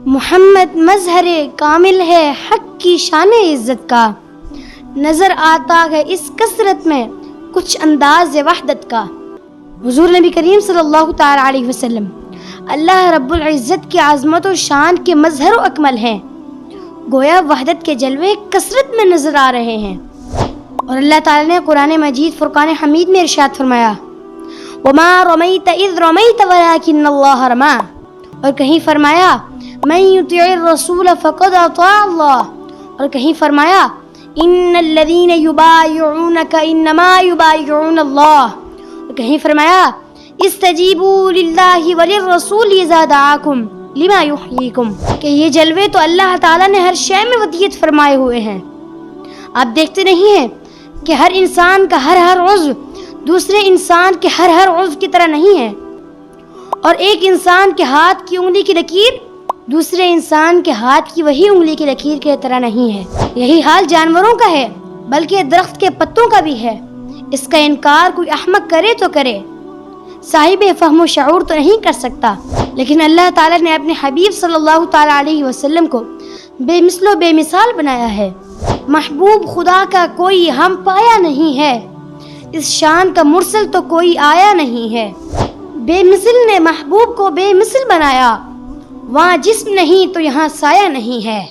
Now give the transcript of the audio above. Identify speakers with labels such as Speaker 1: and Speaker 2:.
Speaker 1: محمد مظہر کامل ہے حق کی شان عزت کا، نظر آتا ہے اس کثرت میں کچھ انداز وحدت کا۔ حضور نبی کریم صلی اللہ تعالی علیہ وسلم اللہ رب العزت کی عظمت و شان کے مظہر و اکمل ہیں، گویا وحدت کے جلوے کثرت میں نظر آ رہے ہیں۔ اور اللہ تعالی نے قرآن مجید فرقان حمید میں ارشاد فرمایا وَمَا رَمَيْتَ إِذْ رَمَيْتَ وَلَكِنَّ اللَّهَ رَمَى، اور کہیں فرمایا مَن يُطِعِ الرَّسُولَ فَقَدْ أَطَاعَ اللَّهَ، اور کہیں فرمایا إِنَّ الَّذِينَ يُبَايِعُونَكَ إِنَّمَا يُبَايِعُونَ اللَّهَ، اور کہیں فرمایا استجیبوا للہ وللرسول اذا دعاکم لما یحییکم، کہ یہ جلوے تو اللہ تعالیٰ نے ہر شے میں ودیت فرمائے ہوئے ہیں۔ آپ دیکھتے نہیں ہیں کہ ہر انسان کا ہر عضو دوسرے انسان کے ہر عضو کی طرح نہیں ہے، اور ایک انسان کے ہاتھ کی انگلی کی لکیر دوسرے انسان کے ہاتھ کی وہی انگلی کی لکیر کی طرح نہیں ہے۔ یہی حال جانوروں کا ہے، بلکہ درخت کے پتوں کا بھی ہے۔ اس کا انکار کوئی احمق کرے تو کرے، صاحب فہم و شعور تو نہیں کر سکتا، لیکن اللہ تعالیٰ نے اپنے حبیب صلی اللہ تعالیٰ علیہ وسلم کو بے مثل و بے مثال بنایا ہے۔ محبوب خدا کا کوئی ہم پایا نہیں ہے، اس شان کا مرسل تو کوئی آیا نہیں ہے۔ بے مثل نے محبوب کو بے مثل بنایا، وہاں جسم نہیں تو یہاں سایہ نہیں ہے۔